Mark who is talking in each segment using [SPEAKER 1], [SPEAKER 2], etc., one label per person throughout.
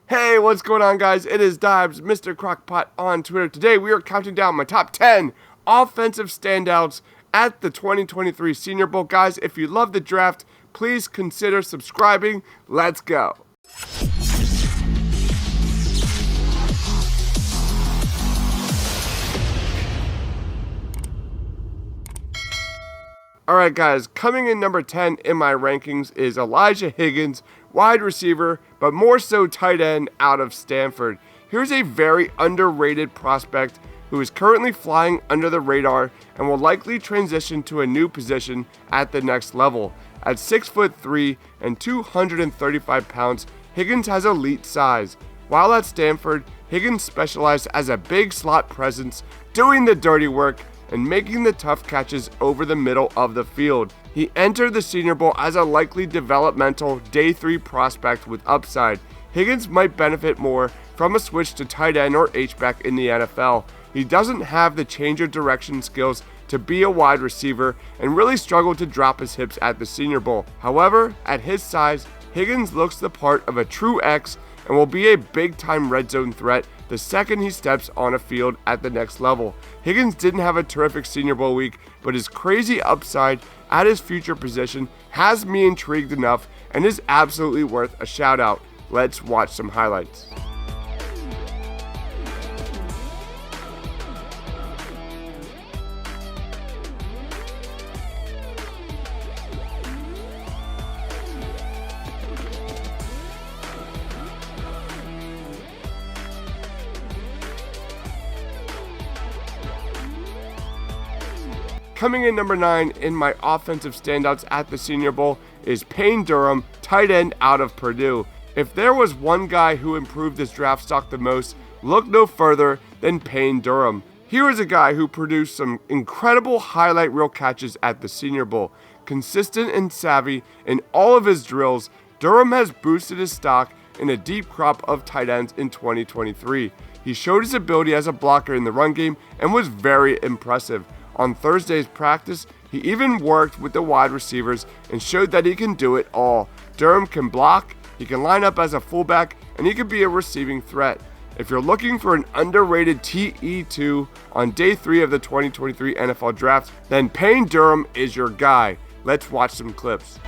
[SPEAKER 1] Hey, what's going on, guys? It is Dibs, Mr. Crockpot on Twitter. Today we are counting down my top 10 offensive standouts at the 2023 Senior Bowl. Guys, if you love the draft, please consider subscribing. Let's go. Alright guys, coming in number 10 in my rankings is Elijah Higgins, wide receiver, but more so tight end out of Stanford. Here's a very underrated prospect who is currently flying under the radar and will likely transition to a new position at the next level. At 6'3" and 235 pounds, Higgins has elite size. While at Stanford, Higgins specialized as a big slot presence, doing the dirty work and making the tough catches over the middle of the field. He entered the Senior Bowl as a likely developmental day 3 prospect with upside. Higgins might benefit more from a switch to tight end or H-back in the NFL. He doesn't have the change of direction skills to be a wide receiver and really struggled to drop his hips at the Senior Bowl. However, at his size, Higgins looks the part of a true X and will be a big-time red zone threat the second he steps on a field at the next level. Higgins didn't have a terrific Senior Bowl week, but his crazy upside at his future position has me intrigued enough and is absolutely worth a shout out. Let's watch some highlights. Coming in number 9 in my offensive standouts at the Senior Bowl is Payne Durham, tight end out of Purdue. If there was one guy who improved this draft stock the most, look no further than Payne Durham. Here is a guy who produced some incredible highlight reel catches at the Senior Bowl. Consistent and savvy in all of his drills, Durham has boosted his stock in a deep crop of tight ends in 2023. He showed his ability as a blocker in the run game and was very impressive. On Thursday's practice, he even worked with the wide receivers and showed that he can do it all. Durham can block, he can line up as a fullback, and he can be a receiving threat. If you're looking for an underrated TE2 on day 3 of the 2023 NFL Draft, then Payne Durham is your guy. Let's watch some clips.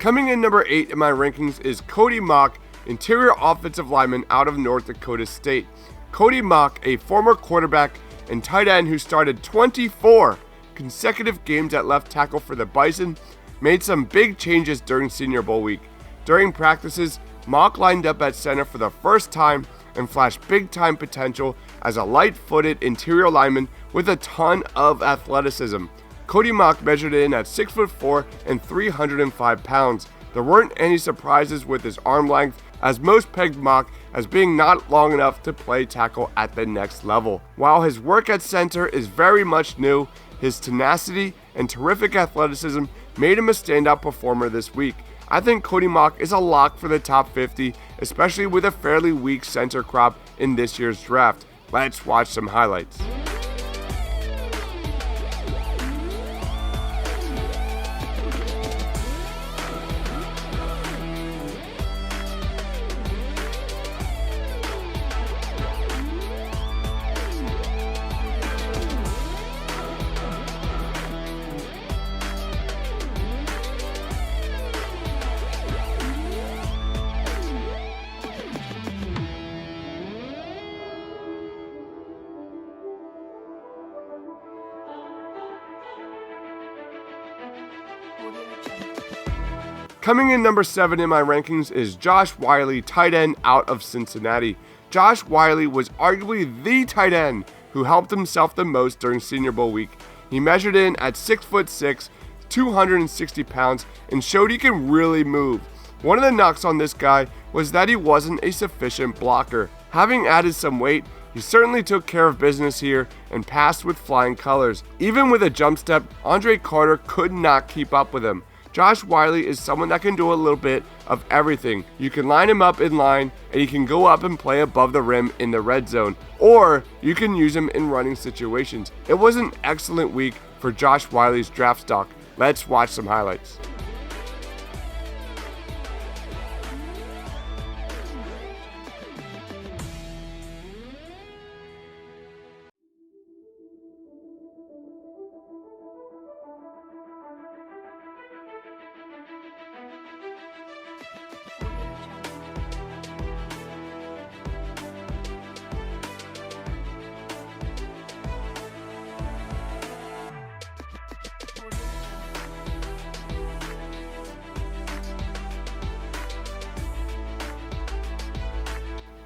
[SPEAKER 1] Coming in number 8 in my rankings is Cody Mauch, interior offensive lineman out of North Dakota State. Cody Mauch, a former quarterback and tight end who started 24 consecutive games at left tackle for the Bison, made some big changes during Senior Bowl week. During practices, Mauch lined up at center for the first time and flashed big-time potential as a light-footed interior lineman with a ton of athleticism. Cody Mauch measured in at 6'4" and 305 pounds. There weren't any surprises with his arm length, as most pegged Mauch as being not long enough to play tackle at the next level. While his work at center is very much new, his tenacity and terrific athleticism made him a standout performer this week. I think Cody Mauch is a lock for the top 50, especially with a fairly weak center crop in this year's draft. Let's watch some highlights. Coming in number 7 in my rankings is Josh Whyle, tight end out of Cincinnati. Josh Whyle was arguably the tight end who helped himself the most during Senior Bowl week. He measured in at 6'6", 260 pounds, and showed he can really move. One of the knocks on this guy was that he wasn't a sufficient blocker. Having added some weight, he certainly took care of business here and passed with flying colors. Even with a jump step, Andre Carter could not keep up with him. Josh Whyle is someone that can do a little bit of everything. You can line him up in line, and he can go up and play above the rim in the red zone, or you can use him in running situations. It was an excellent week for Josh Whyle's draft stock. Let's watch some highlights.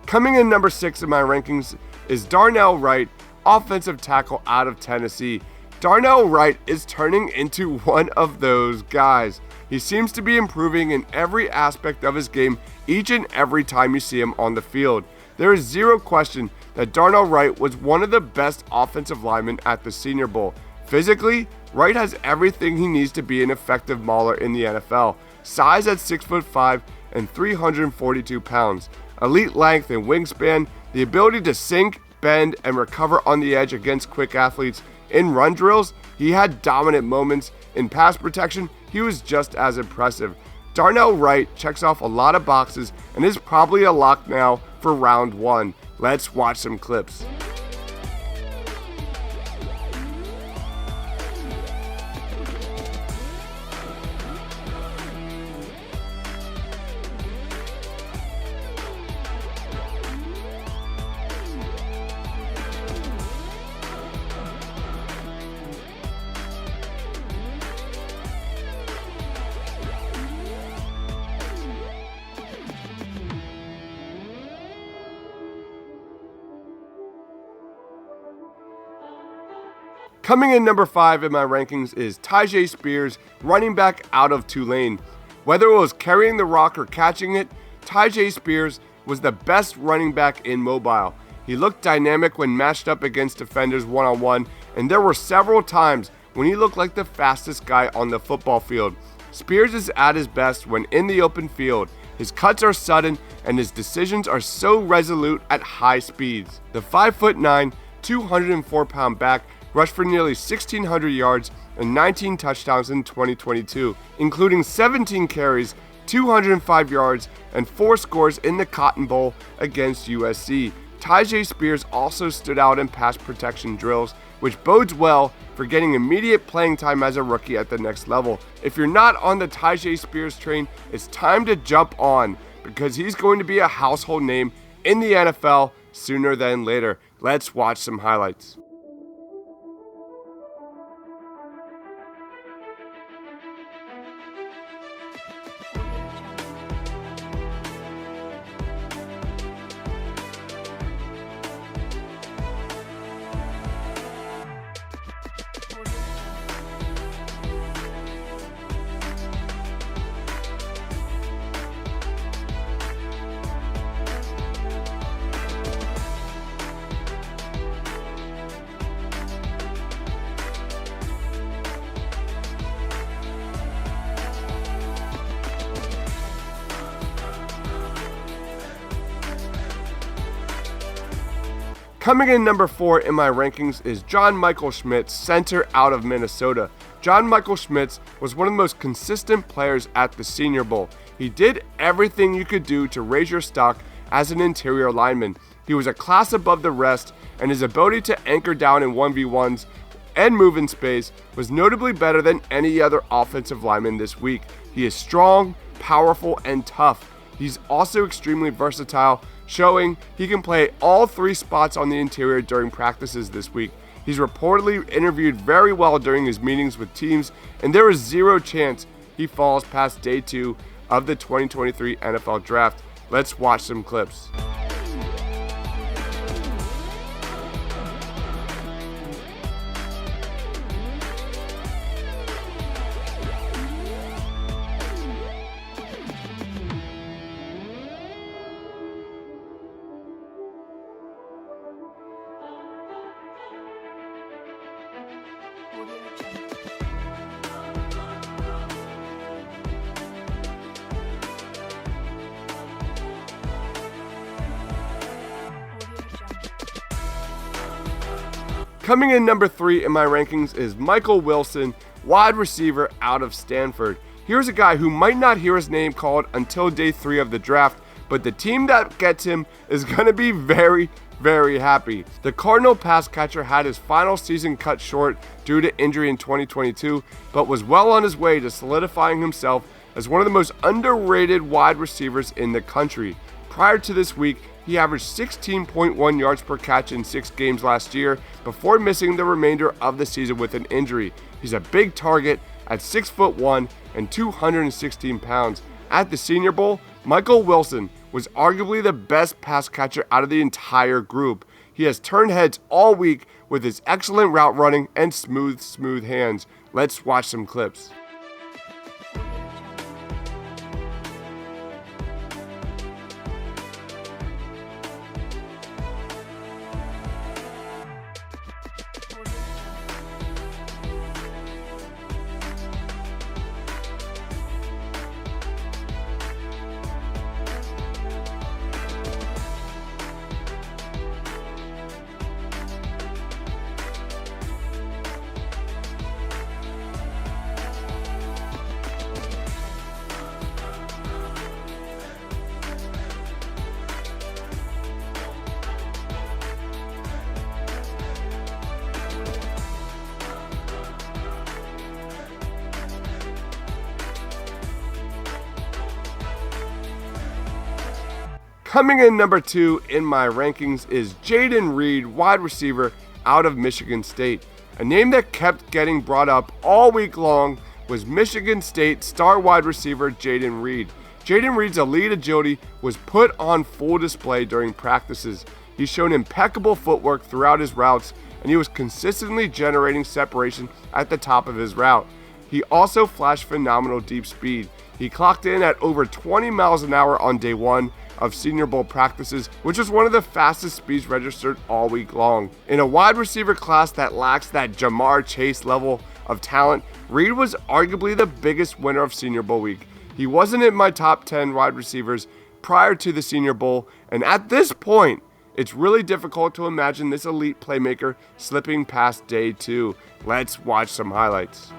[SPEAKER 1] Coming in number 6 in my rankings is Darnell Wright, offensive tackle out of Tennessee. Darnell Wright is turning into one of those guys. He seems to be improving in every aspect of his game each and every time you see him on the field. There is zero question that Darnell Wright was one of the best offensive linemen at the Senior Bowl. Physically, Wright has everything he needs to be an effective mauler in the NFL. Size at 6'5" and 342 pounds. Elite length and wingspan, the ability to sink, bend, and recover on the edge against quick athletes. In run drills, he had dominant moments. In pass protection, he was just as impressive. Darnell Wright checks off a lot of boxes and is probably a lock now for round 1. Let's watch some clips. Coming in number 5 in my rankings is Tyjae Spears, running back out of Tulane. Whether it was carrying the rock or catching it, Tyjae Spears was the best running back in mobile. He looked dynamic when matched up against defenders one-on-one, and there were several times when he looked like the fastest guy on the football field. Spears is at his best when in the open field. His cuts are sudden, and his decisions are so resolute at high speeds. The 5'9", 204-pound back rushed for nearly 1,600 yards and 19 touchdowns in 2022, including 17 carries, 205 yards, and 4 scores in the Cotton Bowl against USC. Tyjae Spears also stood out in pass protection drills, which bodes well for getting immediate playing time as a rookie at the next level. If you're not on the Tyjae Spears train, it's time to jump on, because he's going to be a household name in the NFL sooner than later. Let's watch some highlights. Coming in number 4 in my rankings is John Michael Schmitz, center out of Minnesota. John Michael Schmitz was one of the most consistent players at the Senior Bowl. He did everything you could do to raise your stock as an interior lineman. He was a class above the rest, and his ability to anchor down in 1v1s and move in space was notably better than any other offensive lineman this week. He is strong, powerful, and tough. He's also extremely versatile, showing he can play all 3 spots on the interior during practices this week. He's reportedly interviewed very well during his meetings with teams, and there is zero chance he falls past day 2 of the 2023 NFL Draft. Let's watch some clips. Coming in number 3 in my rankings is Michael Wilson, wide receiver out of Stanford. Here's a guy who might not hear his name called until day 3 of the draft, but the team that gets him is going to be very, very happy. The Cardinal pass catcher had his final season cut short due to injury in 2022, but was well on his way to solidifying himself as one of the most underrated wide receivers in the country. Prior to this week, he averaged 16.1 yards per catch in 6 games last year before missing the remainder of the season with an injury. He's a big target at 6'1" and 216 pounds. At the Senior Bowl, Michael Wilson was arguably the best pass catcher out of the entire group. He has turned heads all week with his excellent route running and smooth hands. Let's watch some clips. Coming in number 2 in my rankings is Jayden Reed, wide receiver out of Michigan State. A name that kept getting brought up all week long was Michigan State star wide receiver Jayden Reed. Jayden Reed's elite agility was put on full display during practices. He's shown impeccable footwork throughout his routes, and he was consistently generating separation at the top of his route. He also flashed phenomenal deep speed. He clocked in at over 20 miles an hour on day 1 of Senior Bowl practices, which was one of the fastest speeds registered all week long. In a wide receiver class that lacks that Ja'Marr Chase level of talent, Reed was arguably the biggest winner of Senior Bowl week. He wasn't in my top 10 wide receivers prior to the Senior Bowl, and at this point, it's really difficult to imagine this elite playmaker slipping past day 2. Let's watch some highlights.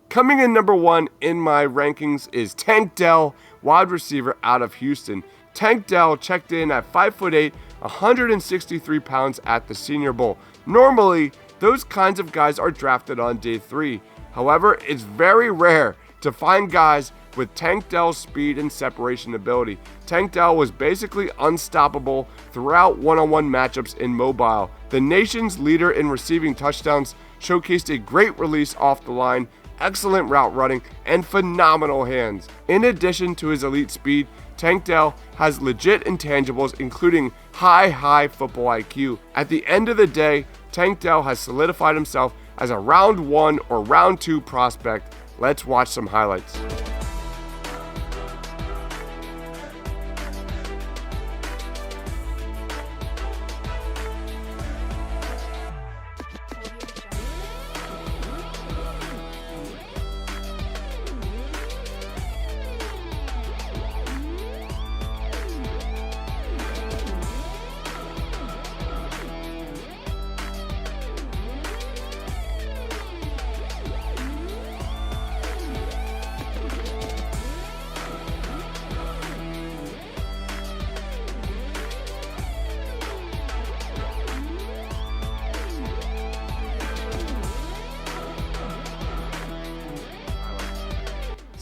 [SPEAKER 1] Coming in number 1 in my rankings is Tank Dell, wide receiver out of Houston. Tank Dell checked in at 5'8", 163 pounds at the Senior Bowl. Normally, those kinds of guys are drafted on day 3. However, it's very rare to find guys with Tank Dell's speed and separation ability. Tank Dell was basically unstoppable throughout one-on-one matchups in mobile. The nation's leader in receiving touchdowns showcased a great release off the line, excellent route running, and phenomenal hands. In addition to his elite speed, Tank Dell has legit intangibles, including high football IQ. At the end of the day, Tank Dell has solidified himself as a round 1 or round 2 prospect. Let's watch some highlights.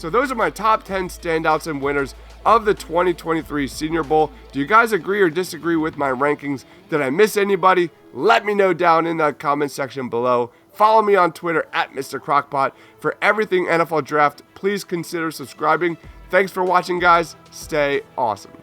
[SPEAKER 1] So those are my top 10 standouts and winners of the 2023 Senior Bowl. Do you guys agree or disagree with my rankings? Did I miss anybody? Let me know down in the comment section below. Follow me on Twitter at Mr. Crockpot for everything NFL Draft. Please consider subscribing. Thanks for watching, guys. Stay awesome.